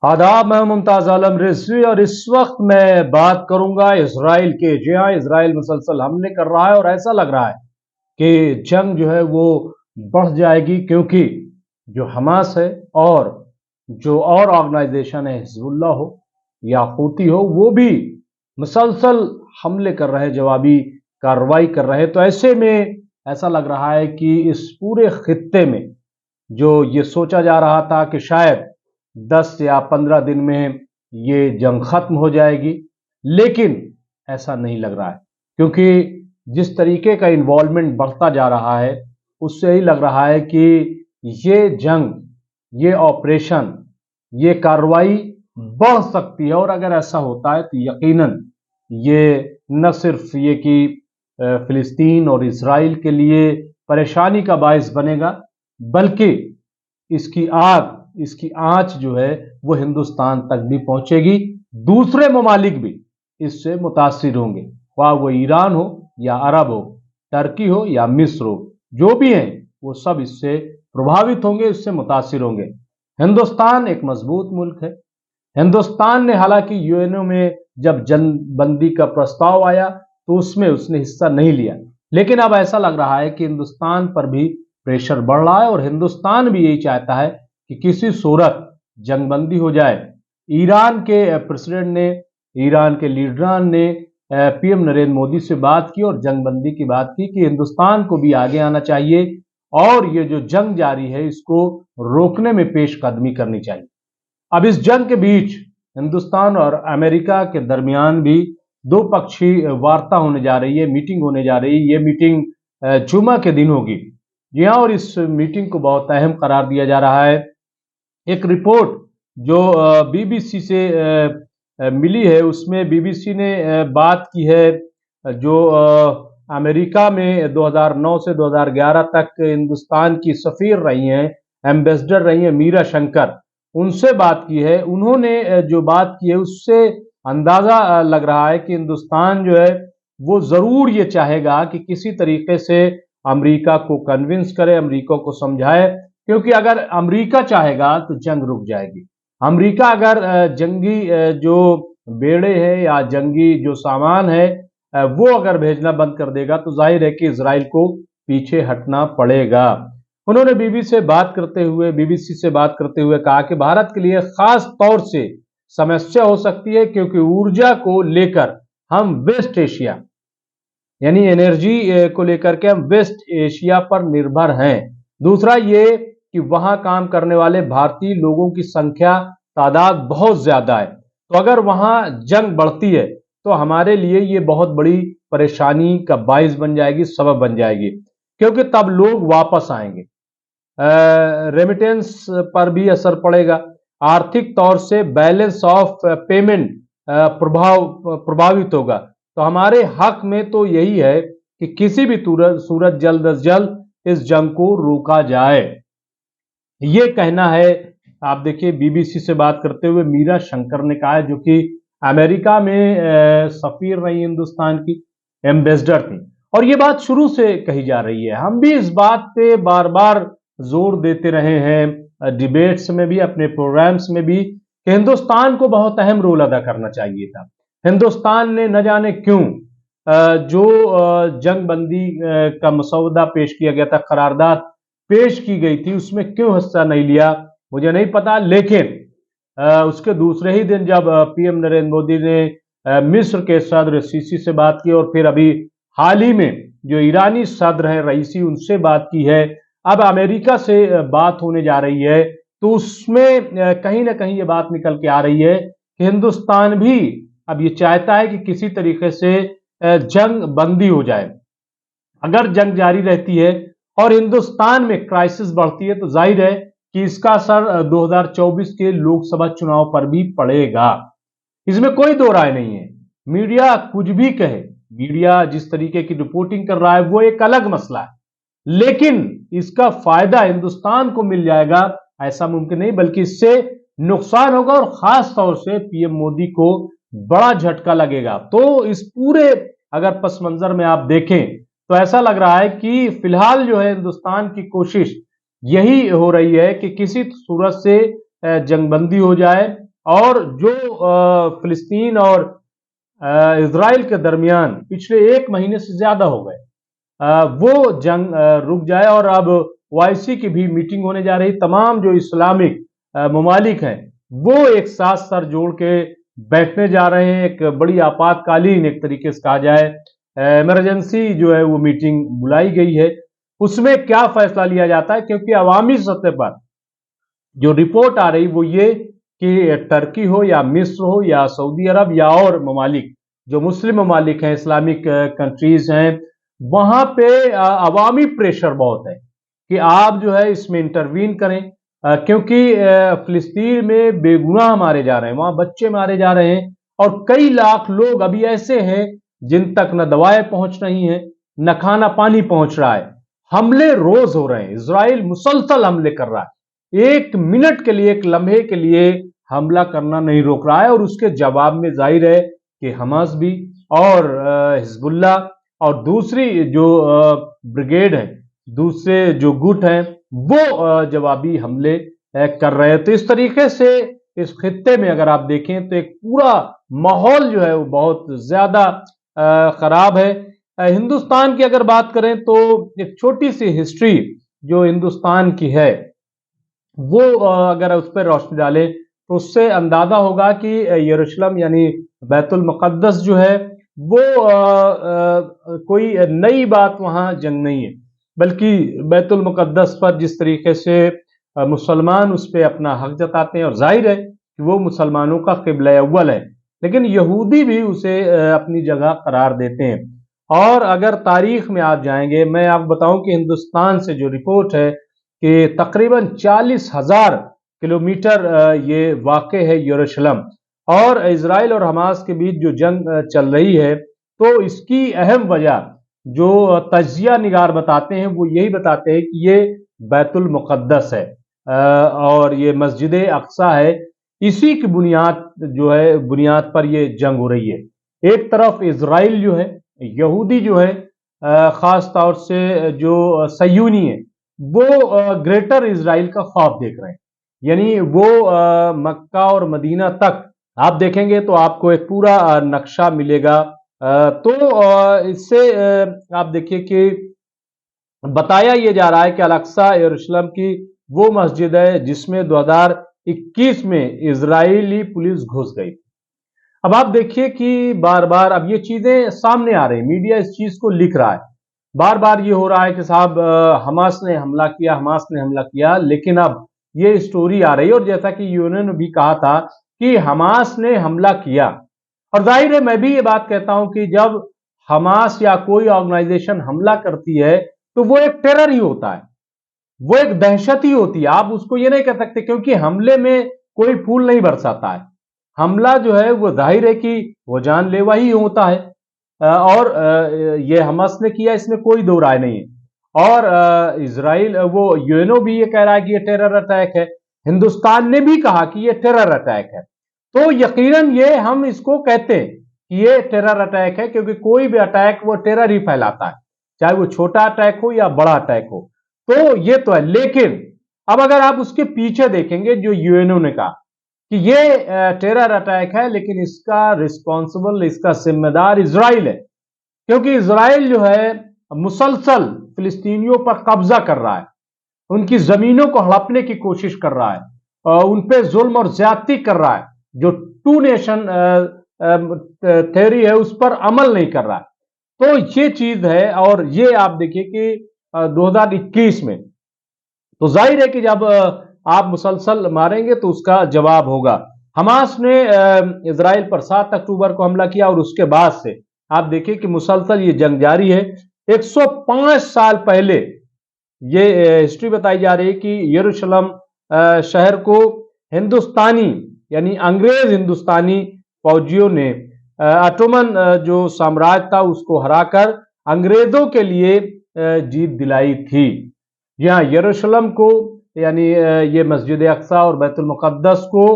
आदाब, मैं मुमताज आलम रिजवी और इस वक्त मैं बात करूंगा इसराइल के। जी हाँ, इसराइल मुसलसल हमले कर रहा है और ऐसा लग रहा है कि जंग जो है वो बढ़ जाएगी, क्योंकि जो हमास है और जो और ऑर्गेनाइजेशन है, हिजबुल्लाह हो या हूती हो, वो भी मुसलसल हमले कर रहे हैं, जवाबी कार्रवाई कर रहे हैं। तो ऐसे में ऐसा लग रहा है कि इस पूरे खित्ते में जो ये सोचा जा रहा था कि शायद 10 या 15 दिन में ये जंग खत्म हो जाएगी, लेकिन ऐसा नहीं लग रहा है, क्योंकि जिस तरीके का इन्वॉल्वमेंट बढ़ता जा रहा है उससे ही लग रहा है कि ये जंग, ये ऑपरेशन, ये कार्रवाई बढ़ सकती है। और अगर ऐसा होता है तो यकीनन ये न सिर्फ ये कि फिलिस्तीन और इसराइल के लिए परेशानी का बायस बनेगा, बल्कि इसकी आंच जो है वो हिंदुस्तान तक भी पहुंचेगी। दूसरे ममालिक भी इससे मुतासिर होंगे, वह वो ईरान हो या अरब हो, टर्की हो या मिस्र हो, जो भी हैं वो सब इससे प्रभावित होंगे, इससे मुतासिर होंगे। हिंदुस्तान एक मजबूत मुल्क है। हिंदुस्तान ने हालांकि यूएनओ में जब जंगबंदी का प्रस्ताव आया तो उसमें उसने हिस्सा नहीं लिया, लेकिन अब ऐसा लग रहा है कि हिंदुस्तान पर भी प्रेशर बढ़ रहा है और हिंदुस्तान भी यही चाहता है कि किसी सूरत जंगबंदी हो जाए। ईरान के प्रेसिडेंट ने, ईरान के लीडरान ने पीएम नरेंद्र मोदी से बात की और जंगबंदी की बात की कि हिंदुस्तान को भी आगे आना चाहिए और ये जो जंग जारी है इसको रोकने में पेशकदमी करनी चाहिए। अब इस जंग के बीच हिंदुस्तान और अमेरिका के दरमियान भी दो पक्षी वार्ता होने जा रही है, मीटिंग होने जा रही है। ये मीटिंग जुमा के दिन होगी। जी हाँ, और इस मीटिंग को बहुत अहम करार दिया जा रहा है। एक रिपोर्ट जो बीबीसी से मिली है, उसमें बीबीसी ने बात की है, जो अमेरिका में 2009 से 2011 तक हिंदुस्तान की सफीर रही हैं, एम्बेसडर रही हैं, मीरा शंकर, उनसे बात की है। उन्होंने जो बात की है उससे अंदाजा लग रहा है कि हिंदुस्तान जो है वो जरूर ये चाहेगा कि किसी तरीके से अमेरिका को कन्विंस करे, अमेरिका को समझाए, क्योंकि अगर अमेरिका चाहेगा तो जंग रुक जाएगी। अमेरिका अगर जंगी जो बेड़े हैं या जंगी जो सामान है वो अगर भेजना बंद कर देगा तो जाहिर है कि इजराइल को पीछे हटना पड़ेगा। उन्होंने बीबीसी से बात करते हुए कहा कि भारत के लिए खास तौर से समस्या हो सकती है, क्योंकि ऊर्जा को लेकर हम वेस्ट एशिया, यानी एनर्जी को लेकर के हम वेस्ट एशिया पर निर्भर हैं। दूसरा ये कि वहां काम करने वाले भारतीय लोगों की संख्या, तादाद बहुत ज्यादा है, तो अगर वहां जंग बढ़ती है तो हमारे लिए ये बहुत बड़ी परेशानी का बाइस बन जाएगी, सबब बन जाएगी, क्योंकि तब लोग वापस आएंगे। रेमिटेंस पर भी असर पड़ेगा, आर्थिक तौर से बैलेंस ऑफ पेमेंट प्रभावित होगा। तो हमारे हक में तो यही है कि किसी भी सूरत जल्द अज जल्द इस जंग को रोका जाए, ये कहना है। आप देखिए, बीबीसी से बात करते हुए मीरा शंकर ने कहा है, जो कि अमेरिका में सफीर रही, हिंदुस्तान की एम्बेसडर थी, और ये बात शुरू से कही जा रही है। हम भी इस बात पे बार बार जोर देते रहे हैं, डिबेट्स में भी, अपने प्रोग्राम्स में भी, कि हिंदुस्तान को बहुत अहम रोल अदा करना चाहिए था। हिंदुस्तान ने न जाने क्यों जो जंग बंदी का मसौदा पेश किया गया था, करारदाद पेश की गई थी, उसमें क्यों हिस्सा नहीं लिया मुझे नहीं पता। लेकिन उसके दूसरे ही दिन जब पीएम नरेंद्र मोदी ने मिस्र के सदर सीसी से बात की और फिर अभी हाल ही में जो ईरानी सदर है रईसी, उनसे बात की है, अब अमेरिका से बात होने जा रही है, तो उसमें कहीं ना कहीं ये बात निकल के आ रही है कि हिंदुस्तान भी अब ये चाहता है कि किसी तरीके से जंग बंदी हो जाए। अगर जंग जारी रहती है और हिंदुस्तान में क्राइसिस बढ़ती है तो जाहिर है कि इसका असर 2024 के लोकसभा चुनाव पर भी पड़ेगा। इसमें कोई दो राय नहीं है। मीडिया कुछ भी कहे, मीडिया जिस तरीके की रिपोर्टिंग कर रहा है वो एक अलग मसला है, लेकिन इसका फायदा हिंदुस्तान को मिल जाएगा ऐसा मुमकिन नहीं, बल्कि इससे नुकसान होगा और खास तौर से पीएम मोदी को बड़ा झटका लगेगा। तो इस पूरे अगर पस मंजर में आप देखें तो ऐसा लग रहा है कि फिलहाल जो है हिंदुस्तान की कोशिश यही हो रही है कि किसी सूरत से जंगबंदी हो जाए और जो फिलिस्तीन और इजराइल के दरमियान पिछले 1 महीने से ज्यादा हो गए, वो जंग रुक जाए और अब ओआईसी की भी मीटिंग होने जा रही। तमाम जो इस्लामिक ममालिक हैं वो एक साथ सर जोड़ के बैठने जा रहे हैं। एक बड़ी आपातकालीन, एक तरीके से कहा जाए इमरजेंसी जो है वो मीटिंग बुलाई गई है। उसमें क्या फैसला लिया जाता है, क्योंकि अवामी सतह पर जो रिपोर्ट आ रही वो ये कि टर्की हो या मिस्र हो या सऊदी अरब या और ममालिक जो मुस्लिम ममालिक हैं, इस्लामिक कंट्रीज हैं, वहां पे अवामी प्रेशर बहुत है कि आप जो है इसमें इंटरवीन करें, क्योंकि फिलिस्तीन में बेगुनाह मारे जा रहे हैं, वहां बच्चे मारे जा रहे हैं और कई लाख लोग अभी ऐसे हैं जिन तक न दवाएं पहुंच रही हैं न खाना पानी पहुंच रहा है। हमले रोज हो रहे हैं, इजराइल मुसलसल हमले कर रहा है, 1 मिनट के लिए, 1 लम्हे के लिए हमला करना नहीं रोक रहा है। और उसके जवाब में जाहिर है कि हमास भी और हिजबुल्ला और दूसरी जो ब्रिगेड है, दूसरे जो गुट हैं, वो जवाबी हमले कर रहे हैं। तो इस तरीके से इस खित्ते में अगर आप देखें तो एक पूरा माहौल जो है वो बहुत ज्यादा खराब है। हिंदुस्तान की अगर बात करें तो एक छोटी सी हिस्ट्री जो हिंदुस्तान की है वो अगर उस पर रोशनी डालें तो उससे अंदाजा होगा कि यरूशलेम यानी बैतुल मुक़द्दस जो है वो कोई नई बात वहां जंग नहीं है, बल्कि बैतुल मुक़द्दस पर जिस तरीके से मुसलमान उस पर अपना हक जताते हैं, और जाहिर है कि वो मुसलमानों का क़िबला अव्वल है, लेकिन यहूदी भी उसे अपनी जगह करार देते हैं। और अगर तारीख में आप जाएंगे, मैं आपको बताऊं कि हिंदुस्तान से जो रिपोर्ट है कि तकरीबन 40,000 किलोमीटर ये वाक़ है यरूशलेम, और इजराइल और हमास के बीच जो जंग चल रही है, तो इसकी अहम वजह जो तजिया निगार बताते हैं वो यही बताते हैं कि ये बैतुल मुक़द्दस है और ये मस्जिद अक्सा है। इसी की बुनियाद जो है, बुनियाद पर ये जंग हो रही है। एक तरफ इजराइल जो है, यहूदी जो है, खास तौर से जो सयूनी है, वो ग्रेटर इजराइल का ख्वाब देख रहे हैं। यानी वो मक्का और मदीना तक आप देखेंगे तो आपको एक पूरा नक्शा मिलेगा। तो इससे आप देखिए कि बताया ये जा रहा है कि अल-अक्सा यरूशलेम की वो मस्जिद है जिसमें 2021 में इजरायली पुलिस घुस गई। अब आप देखिए कि बार बार अब ये चीजें सामने आ रही, मीडिया इस चीज को लिख रहा है, बार बार ये हो रहा है कि साहब हमास ने हमला किया, हमास ने हमला किया, लेकिन अब ये स्टोरी आ रही है, और जैसा कि यूएन ने भी कहा था कि हमास ने हमला किया। और जाहिर है मैं भी ये बात कहता हूं कि जब हमास या कोई ऑर्गेनाइजेशन हमला करती है तो वो एक टेरर ही होता है, वो एक दहशत ही होती है। आप उसको ये नहीं कह सकते, क्योंकि हमले में कोई फूल नहीं बरसाता है। हमला जो है वो जाहिर है कि वो जानलेवा ही होता है, और ये हमास ने किया, इसमें कोई दो राय नहीं है। और इजराइल, वो यूएनओ भी ये कह रहा है कि ये टेरर अटैक है, हिंदुस्तान ने भी कहा कि ये टेरर अटैक है। तो यकीनन ये हम इसको कहते हैं कि ये टेरर अटैक है, क्योंकि कोई भी अटैक वो टेरर ही फैलाता है, चाहे वो छोटा अटैक हो या बड़ा अटैक हो। तो ये तो है, लेकिन अब अगर आप उसके पीछे देखेंगे जो यूएनओ ने कहा कि ये टेरर अटैक है, लेकिन इसका रिस्पॉन्सिबल, इसका जिम्मेदार इजराइल है, क्योंकि इजराइल जो है मुसलसल फिलिस्तीनियों पर कब्जा कर रहा है, उनकी जमीनों को हड़पने की कोशिश कर रहा है, उन पे जुल्म और ज्यादती कर रहा है, जो टू नेशन थ्योरी है उस पर अमल नहीं कर रहा है। तो ये चीज है, और ये आप देखिए कि 2021 में तो जाहिर है कि जब आप मुसलसल मारेंगे तो उसका जवाब होगा। हमास ने इजराइल पर 7 अक्टूबर को हमला किया, और उसके बाद से आप देखिए कि मुसलसल ये जंग जारी है। 105 साल पहले ये हिस्ट्री बताई जा रही है कि यरूशलेम शहर को हिंदुस्तानी यानी अंग्रेज हिंदुस्तानी फौजियों ने ऑटोमन जो साम्राज्य था उसको हराकर अंग्रेजों के लिए जीत दिलाई थी। यहाँ यरूशलेम को यानी ये मस्जिद अक्सा और बैतुल मुक़द्दस को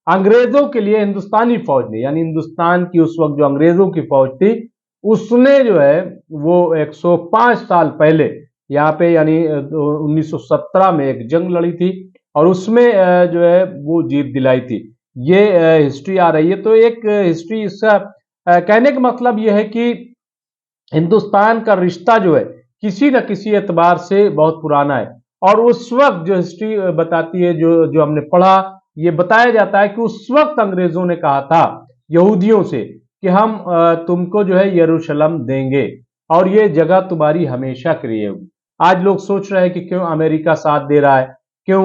अंग्रेजों के लिए हिंदुस्तानी फौज ने, यानी हिंदुस्तान की उस वक्त जो अंग्रेजों की फौज थी उसने जो है वो 105 साल पहले यहाँ पे यानी 1917 में एक जंग लड़ी थी, और उसमें जो है वो जीत दिलाई थी। ये हिस्ट्री आ रही है। तो एक हिस्ट्री इसका कहने का मतलब यह है कि हिंदुस्तान का रिश्ता जो है किसी न किसी एतबार से बहुत पुराना है। और उस वक्त जो हिस्ट्री बताती है, जो जो हमने पढ़ा, ये बताया जाता है कि उस वक्त अंग्रेजों ने कहा था यहूदियों से कि हम तुमको जो है यरूशलेम देंगे और ये जगह तुम्हारी हमेशा के लिए होगी। आज लोग सोच रहे हैं कि क्यों अमेरिका साथ दे रहा है, क्यों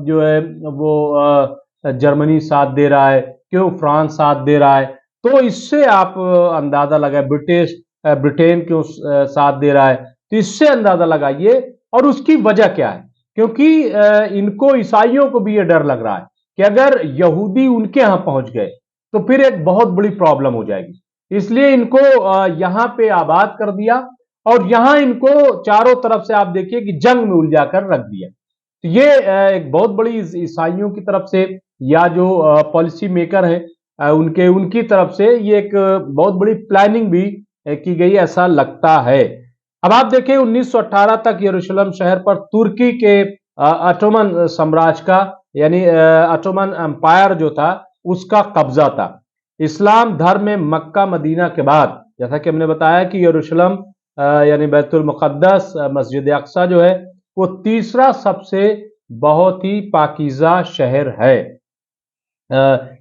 जो है वो जर्मनी साथ दे रहा है, क्यों फ्रांस साथ दे रहा है। तो इससे आप अंदाजा लगाए ब्रिटेन क्यों साथ दे रहा है, तो इससे अंदाजा लगाइए और उसकी वजह क्या है। क्योंकि इनको ईसाइयों को भी ये डर लग रहा है कि अगर यहूदी उनके यहां पहुंच गए तो फिर एक बहुत बड़ी प्रॉब्लम हो जाएगी। इसलिए इनको यहां पे आबाद कर दिया और यहां इनको चारों तरफ से आप देखिए कि जंग में उलझा कर रख दिया। तो ये एक बहुत बड़ी ईसाइयों की तरफ से या जो पॉलिसी मेकर है उनके उनकी तरफ से ये एक बहुत बड़ी प्लानिंग भी की गई ऐसा लगता है। अब आप देखें 1918 तक यरूशलेम शहर पर तुर्की के ऑटोमन साम्राज्य का यानी ऑटोमन एम्पायर जो था उसका कब्जा था। इस्लाम धर्म में मक्का मदीना के बाद जैसा कि हमने बताया कि यरूशलेम यानी बैतुल मुक़द्दस मस्जिद अक्सा जो है वो तीसरा सबसे बहुत ही पाकीज़ा शहर है।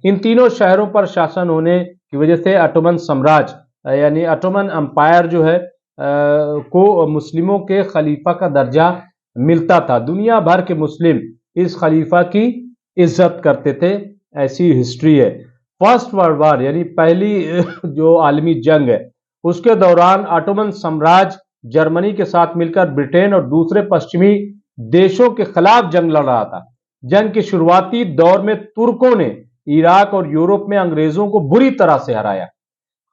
इन तीनों शहरों पर शासन होने की वजह से ऑटोमन साम्राज्य यानी ऑटोमन एम्पायर जो है को मुस्लिमों के खलीफा का दर्जा मिलता था। दुनिया भर के मुस्लिम इस खलीफा की इज्जत करते थे, ऐसी हिस्ट्री है। फर्स्ट वर्ल्ड वॉर यानी पहली जो आलमी जंग है उसके दौरान ऑटोमन साम्राज्य जर्मनी के साथ मिलकर ब्रिटेन और दूसरे पश्चिमी देशों के खिलाफ जंग लड़ रहा था। जंग के शुरुआती दौर में तुर्कों ने इराक और यूरोप में अंग्रेजों को बुरी तरह से हराया।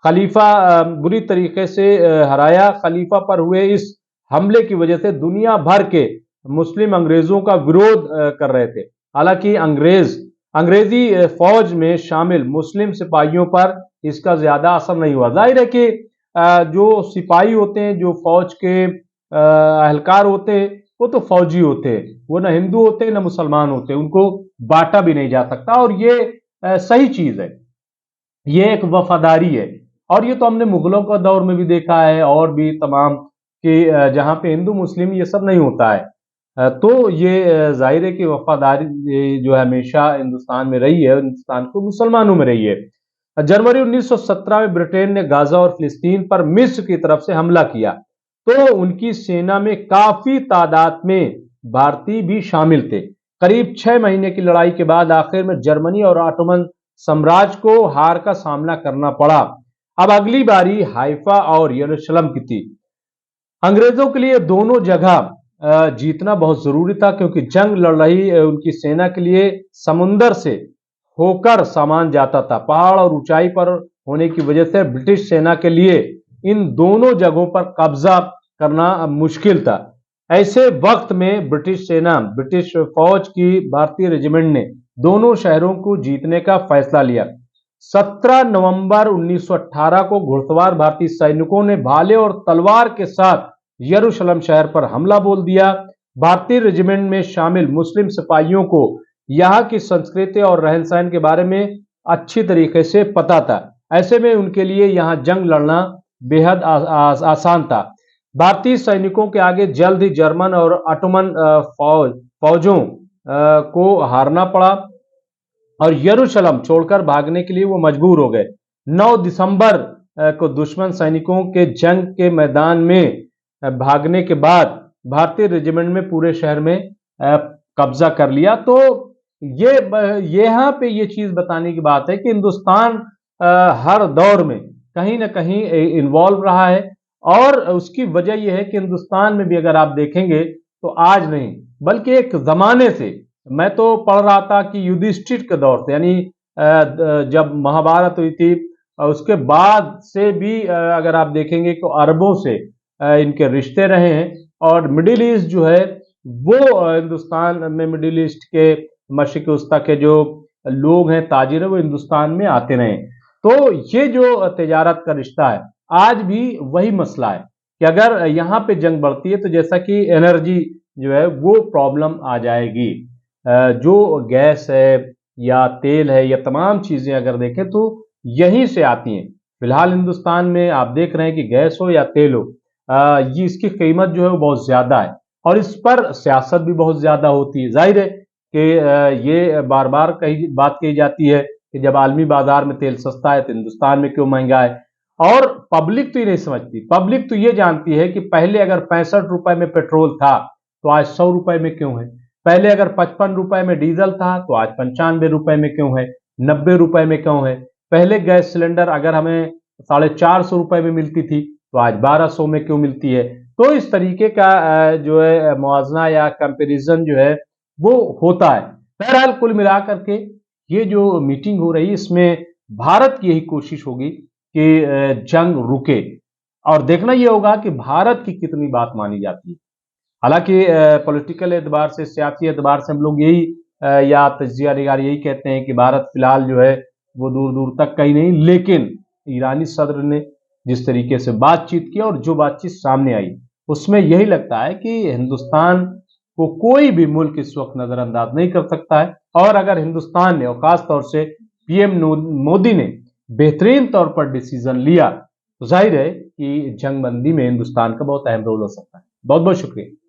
बुरी तरीके से हराया। खलीफा पर हुए इस हमले की वजह से दुनिया भर के मुस्लिम अंग्रेजों का विरोध कर रहे थे। हालांकि अंग्रेजी फौज में शामिल मुस्लिम सिपाहियों पर इसका ज्यादा असर नहीं हुआ। जाहिर है कि जो सिपाही होते हैं, जो फौज के एहलकार होते हैं, वो तो फौजी होते हैं, वो ना हिंदू होते हैं ना मुसलमान होते हैं, उनको बांटा भी नहीं जा सकता। और ये सही चीज है, ये एक वफादारी है। और ये तो हमने मुगलों का दौर में भी देखा है और भी तमाम कि जहां पे हिंदू मुस्लिम ये सब नहीं होता है। तो ये जाहिर है कि वफादारी जो है हमेशा हिंदुस्तान में रही है, हिंदुस्तान को मुसलमानों में रही है। जनवरी 1917 में ब्रिटेन ने गाजा और फिलिस्तीन पर मिस्र की तरफ से हमला किया तो उनकी सेना में काफी तादाद में भारतीय भी शामिल थे। करीब 6 महीने की लड़ाई के बाद आखिर में जर्मनी और ऑटोमन साम्राज्य को हार का सामना करना पड़ा। अब अगली बारी हाइफा और यरूशलेम की थी। अंग्रेजों के लिए दोनों जगह जीतना बहुत जरूरी था क्योंकि जंग लड़ रही उनकी सेना के लिए समुंदर से होकर सामान जाता था। पहाड़ और ऊंचाई पर होने की वजह से ब्रिटिश सेना के लिए इन दोनों जगहों पर कब्जा करना मुश्किल था। ऐसे वक्त में ब्रिटिश फौज की भारतीय रेजिमेंट ने दोनों शहरों को जीतने का फैसला लिया। 17 नवंबर 1918 को घुड़सवार भारतीय सैनिकों ने भाले और तलवार के साथ यरूशलेम शहर पर हमला बोल दिया। भारतीय रेजिमेंट में शामिल मुस्लिम सिपाहियों को यहाँ की संस्कृति और रहन सहन के बारे में अच्छी तरीके से पता था। ऐसे में उनके लिए यहाँ जंग लड़ना बेहद आसान था। भारतीय सैनिकों के आगे जल्द ही जर्मन और ऑटोमन फौजों को हारना पड़ा और यरूशलेम छोड़कर भागने के लिए वो मजबूर हो गए। 9 दिसंबर को दुश्मन सैनिकों के जंग के मैदान में भागने के बाद भारतीय रेजिमेंट में पूरे शहर में कब्जा कर लिया। तो ये यहाँ पे ये चीज बताने की बात है कि हिंदुस्तान हर दौर में कहीं ना कहीं इन्वॉल्व रहा है और उसकी वजह यह है कि हिंदुस्तान में भी अगर आप देखेंगे तो आज नहीं बल्कि एक जमाने से, मैं तो पढ़ रहा था कि युधिष्ठिर के दौर से यानी जब महाभारत हुई थी उसके बाद से भी अगर आप देखेंगे तो अरबों से इनके रिश्ते रहे हैं। और मिडिल ईस्ट जो है वो हिंदुस्तान में मिडिल ईस्ट के मशरिक वस्ता के जो लोग हैं, ताजिर है, वो हिंदुस्तान में आते रहे। तो ये जो तिजारत का रिश्ता है आज भी वही मसला है कि अगर यहाँ पे जंग बढ़ती है तो जैसा कि एनर्जी जो है वो प्रॉब्लम आ जाएगी। जो गैस है या तेल है, या तमाम चीजें अगर देखें तो यहीं से आती हैं। फिलहाल हिंदुस्तान में आप देख रहे हैं कि गैस हो या तेल हो, ये इसकी कीमत जो है वो बहुत ज्यादा है, और इस पर सियासत भी बहुत ज्यादा होती है। जाहिर है कि ये बार बार कही बात कही जाती है कि जब आलमी बाजार में तेल सस्ता है तो हिंदुस्तान में क्यों महंगा है। और पब्लिक तो ये नहीं समझती, पब्लिक तो ये जानती है कि पहले अगर 65 रुपए में पेट्रोल था तो आज 100 रुपए में क्यों है, पहले अगर 55 रुपए में डीजल था तो आज 95 रुपए में क्यों है, 90 रुपए में क्यों है, पहले गैस सिलेंडर अगर हमें 450 रुपए में मिलती थी तो आज 1200 में क्यों मिलती है। तो इस तरीके का जो है मुआवजा या कंपैरिजन जो है वो होता है। बहरहाल कुल मिलाकर के ये जो मीटिंग हो रही है इसमें भारत की यही कोशिश होगी कि जंग रुके, और देखना यह होगा कि भारत की कितनी बात मानी जाती है। हालांकि पॉलिटिकल एतबार से, सियासी एतबार से हम लोग यही या तजिया निगार यही कहते हैं कि भारत फिलहाल जो है वो दूर दूर तक कहीं नहीं, लेकिन ईरानी सदर ने जिस तरीके से बातचीत की और जो बातचीत सामने आई उसमें यही लगता है कि हिंदुस्तान को कोई भी मुल्क इस वक्त नजरअंदाज नहीं कर सकता है। और अगर हिंदुस्तान ने और खास तौर से पीएम मोदी ने बेहतरीन तौर पर डिसीजन लिया तो जाहिर है कि जंगबंदी में हिंदुस्तान का बहुत अहम रोल हो सकता है। बहुत बहुत शुक्रिया।